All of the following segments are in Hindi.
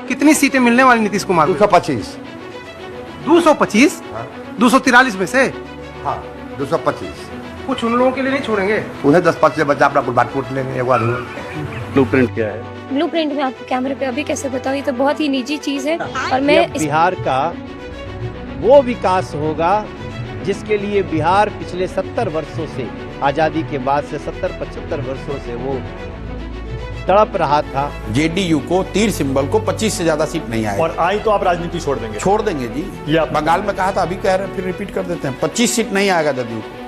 कितनी सीटें मिलने वाली नीतीश कुमार को? 225। 225? 243 में से? हाँ 225। कुछ उन लोगों के लिए नहीं छोड़ेंगे? उन्हें 10-5 से बच्चा अपना बुलबाट फूट लेंगे एक बार। ब्लूप्रिंट क्या है? ब्लूप्रिंट में आपको कैमरे पे अभी कैसे बताऊं, ये तो बहुत ही निजी चीज है। और मैं बिहार का वो विकास होगा जिसके लिए बिहार पिछले 70 वर्षों से, आजादी के बाद से 70-75 वर्षों से वो तड़प रहा था। जेडीयू को तीर सिंबल को 25 से ज्यादा सीट नहीं आएगी। और आई तो आप राजनीति छोड़ देंगे? छोड़ देंगे जी। या बंगाल में कहा था, अभी कह रहे हैं, फिर रिपीट कर देते हैं, 25 सीट नहीं आएगा जदयू को।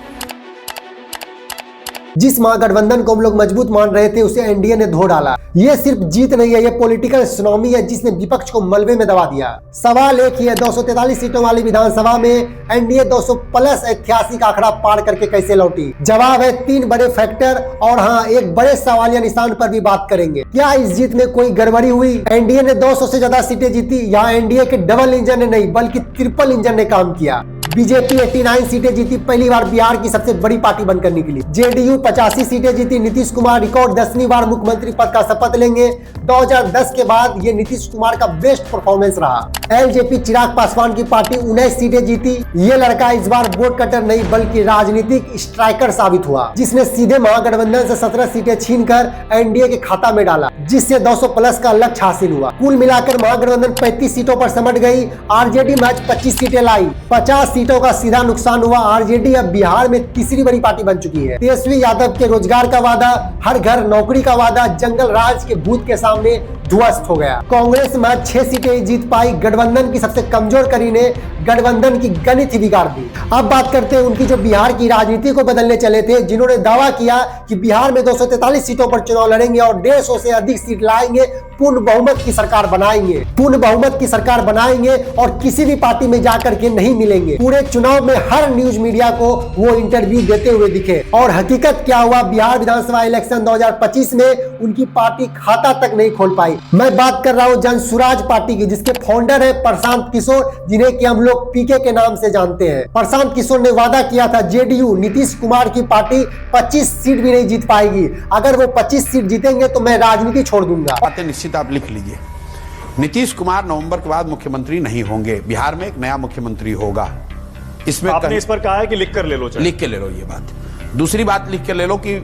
जिस महागठबंधन को हम लोग मजबूत मान रहे थे उसे एनडीए ने धो डाला। ये सिर्फ जीत नहीं है, ये पॉलिटिकल सुनामी है जिसने विपक्ष को मलबे में दबा दिया। सवाल एक ही है, 243 सीटों वाली विधानसभा में एनडीए 200 प्लस ऐतिहासिक आंकड़ा पार करके कैसे लौटी? जवाब है 3 बड़े फैक्टर और हाँ, एक बड़े सवालिया निशान पर भी बात करेंगे। क्या इस जीत में कोई गड़बड़ी हुई? एनडीए ने 200 से ज्यादा सीटें जीती। यहाँ एनडीए के डबल इंजन ने नहीं बल्कि ट्रिपल इंजन ने काम किया। बीजेपी 89 सीटें जीती, पहली बार बिहार की सबसे बड़ी पार्टी बनकर निकली। जेडीयू 85 सीटें जीती। नीतीश कुमार रिकॉर्ड 10वीं बार मुख्यमंत्री पद का शपथ लेंगे। 2010 के बाद ये नीतीश कुमार का बेस्ट परफॉर्मेंस रहा। एलजेपी चिराग पासवान की पार्टी 19 सीटें जीती। ये लड़का इस बार वोट कटर नहीं बल्कि राजनीतिक स्ट्राइकर साबित हुआ, जिसने सीधे महागठबंधन से 17 सीटें छीनकर एनडीए के खाता में डाला, जिससे 200 प्लस का लक्ष्य हासिल हुआ। कुल मिलाकर महागठबंधन 35 सीटों पर सिमट गई। आरजेडी मैच 25 सीटें लाई। 50 सीटों का सीधा नुकसान हुआ। आरजेडी अब बिहार में तीसरी बड़ी पार्टी बन चुकी है। तेजस्वी यादव के रोजगार का वादा, हर घर नौकरी का वादा, जंगल राज के भूत के सामने ध्वस्त हो गया। कांग्रेस में 6 सीटें जीत पाई। गठबंधन की सबसे कमजोर कड़ी ने गठबंधन की गणित ही बिगाड़ दी। अब बात करते हैं उनकी जो बिहार की राजनीति को बदलने चले थे, जिन्होंने दावा किया कि बिहार में 243 सीटों पर चुनाव लड़ेंगे और 150 से अधिक सीट लाएंगे, पूर्ण बहुमत की सरकार बनाएंगे। पूर्ण बहुमत की सरकार बनाएंगे और किसी भी पार्टी में जाकर के नहीं मिलेंगे। पूरे चुनाव में हर न्यूज मीडिया को वो इंटरव्यू देते हुए दिखे। और हकीकत क्या हुआ? बिहार विधानसभा इलेक्शन 2025 में उनकी पार्टी खाता तक नहीं खोल पाई। मैं बात कर रहा हूँ जन सुराज पार्टी की, जिसके फाउंडर है प्रशांत किशोर, जिन्हें कि हम लोग पीके के नाम से जानते हैं। प्रशांत किशोर ने वादा किया था जेडीयू नीतीश कुमार की पार्टी 25 सीट भी नहीं जीत पाएगी। अगर वो 25 सीट जीतेंगे तो मैं राजनीति छोड़ दूंगा। बातें निश्चित आप लिख लीजिए। नीतीश कुमार नवंबर के बाद मुख्यमंत्री नहीं होंगे। बिहार में एक नया मुख्यमंत्री होगा। इसमें आपने इस पर कहा है कि लिख कर ले लो। लिख के ले लो ये बात। दूसरी बात लिख के ले लो कि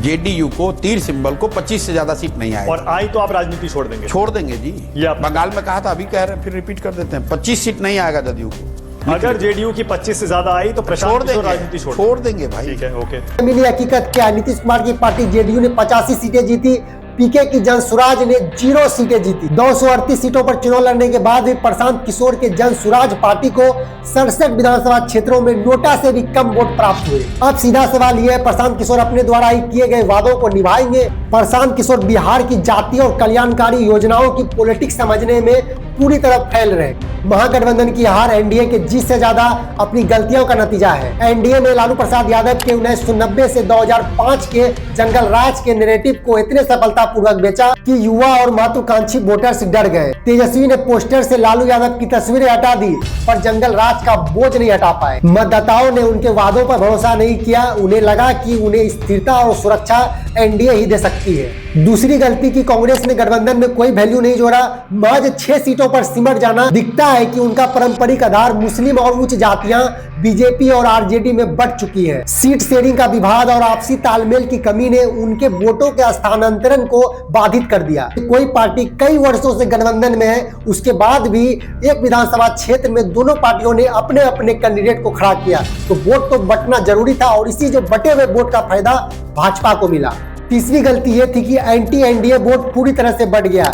जेडीयू को तीर सिंबल को 25 से ज्यादा सीट नहीं आएगी। और आई तो आप राजनीति छोड़ देंगे? छोड़ देंगे जी। या बंगाल में कहा था, अभी कह रहे हैं, फिर रिपीट कर देते हैं, 25 सीट नहीं आएगा जदयू को। अगर जेडीयू की 25 से ज्यादा आई तो छोड़ देंगे, राजनीति छोड़ देंगे भाई। ठीक है, ओके। मिली हकीकत क्या? नीतीश कुमार की पार्टी जेडीयू ने 85 सीटें जीती। पीके की जन सुराज ने 0 सीटें जीती। 238 सीटों पर चुनाव लड़ने के बाद भी प्रशांत किशोर के जन सुराज पार्टी को 67 विधानसभा क्षेत्रों में नोटा से भी कम वोट प्राप्त हुए। अब सीधा सवाल यह है, प्रशांत किशोर अपने द्वारा ही किए गए वादों को निभाएंगे? प्रशांत किशोर बिहार की जातीय और कल्याणकारी योजनाओं की पॉलिटिक्स समझने में पूरी तरह फैल रहे। महागठबंधन की हार एनडीए के जीत से ज्यादा अपनी गलतियों का नतीजा है। एनडीए ने लालू प्रसाद यादव के 1990 से 2005 के जंगल राज के नैरेटिव को इतने सफलतापूर्वक बेचा कि युवा और महत्वाकांक्षी वोटर्स डर गए। तेजस्वी ने पोस्टर से लालू यादव की तस्वीरें हटा दी, पर जंगल राज का बोझ नहीं हटा पाए। मतदाताओं ने उनके वादों पर भरोसा नहीं किया। उन्हें लगा कि उन्हें स्थिरता और सुरक्षा एनडीए ही दे सकती है। दूसरी गलती की कांग्रेस ने गठबंधन में कोई वैल्यू नहीं जोड़ा। महज 6 सीटों पर सिमट जाना दिखता है कि उनका पारंपरिक आधार मुस्लिम और उच्च जातियां बीजेपी और आरजेडी में बट चुकी है। सीट शेयरिंग का विवाद और आपसी तालमेल की कमी ने उनके वोटों के स्थानांतरण को बाधित कर दिया। कोई पार्टी कई वर्षों से गठबंधन में है, उसके बाद भी एक विधानसभा क्षेत्र में दोनों पार्टियों ने अपने अपने कैंडिडेट को खड़ा किया, तो वोट तो बटना जरूरी था और इसी जो बटे हुए वोट का फायदा भाजपा को मिला। तीसरी गलती यह थी कि एंटी एनडीए वोट पूरी तरह से बढ़ गया।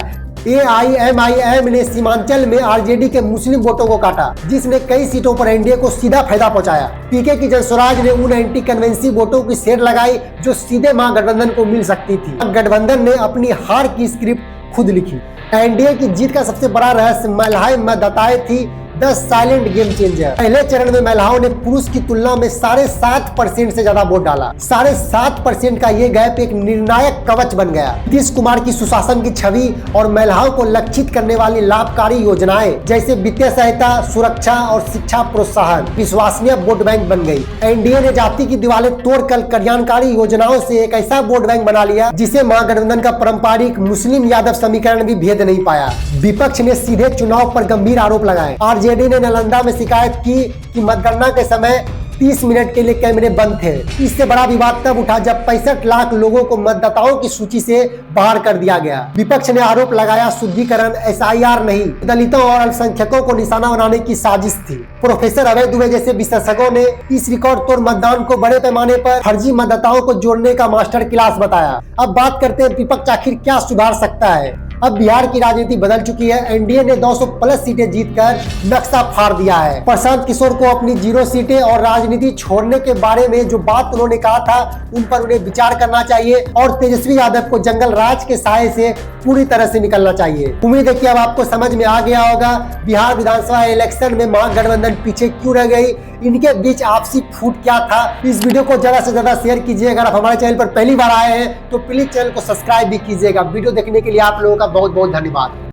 एआईएमआईएम ने सीमांचल में आरजेडी के मुस्लिम वोटों को काटा, जिसने कई सीटों पर एनडीए को सीधा फायदा पहुंचाया। पीके की जनस्वराज ने उन एंटी कन्वेंसी वोटों की सेर लगाई जो सीधे महागठबंधन को मिल सकती थी। गठबंधन ने अपनी हार की स्क्रिप्ट खुद लिखी। एनडीए की जीत का सबसे बड़ा रहस्य महिलाएं मतदाताएं थी, द साइलेंट गेम चेंजर। पहले चरण में महिलाओं ने पुरुष की तुलना में 7.5% से ज्यादा वोट डाला। 7.5% का ये गैप एक निर्णायक कवच बन गया। नीतीश कुमार की सुशासन की छवि और महिलाओं को लक्षित करने वाली लाभकारी योजनाएं जैसे वित्तीय सहायता, सुरक्षा और शिक्षा प्रोत्साहन विश्वसनीय वोट बैंक बन गई। एनडीए ने जाति की दीवारें तोड़कर कल्याणकारी योजनाओं से एक ऐसा वोट बैंक बना लिया जिसे महागठबंधन का पारंपरिक मुस्लिम यादव समीकरण भी भेद नहीं पाया। विपक्ष ने सीधे चुनाव पर गंभीर आरोप लगाए। आरजेडी ने नालंदा में शिकायत की कि मतगणना के समय 30 मिनट के लिए कैमरे बंद थे। इससे बड़ा विवाद तब उठा जब 65 लाख लोगों को मतदाताओं की सूची से बाहर कर दिया गया। विपक्ष ने आरोप लगाया शुद्धिकरण SIR नहीं, दलितों और अल्पसंख्यकों को निशाना बनाने की साजिश थी। प्रोफेसर अभय दुबे जैसे विशेषज्ञों ने इस रिकॉर्ड तोड़ मतदान को बड़े पैमाने पर फर्जी मतदाताओं को जोड़ने का मास्टर क्लास बताया। अब बात करते हैं विपक्ष आखिर क्या सुधार सकता है। अब बिहार की राजनीति बदल चुकी है। एनडीए ने 200 प्लस सीटें जीतकर नक्शा फाड़ दिया है। प्रशांत किशोर को अपनी 0 सीटें और राजनीति छोड़ने के बारे में जो बात उन्होंने कहा था उन पर उन्हें विचार करना चाहिए और तेजस्वी यादव को जंगल राज के साये से पूरी तरह से निकलना चाहिए। उम्मीद है कि अब आपको समझ में आ गया होगा बिहार विधानसभा इलेक्शन में महागठबंधन पीछे क्यों रह गई, इनके बीच आपसी फूट क्या था। इस वीडियो को ज्यादा से ज्यादा शेयर कीजिए। अगर आप हमारे चैनल पर पहली बार आए हैं तो प्लीज चैनल को सब्सक्राइब भी कीजिएगा। वीडियो देखने के लिए आप लोगों का बहुत बहुत धन्यवाद।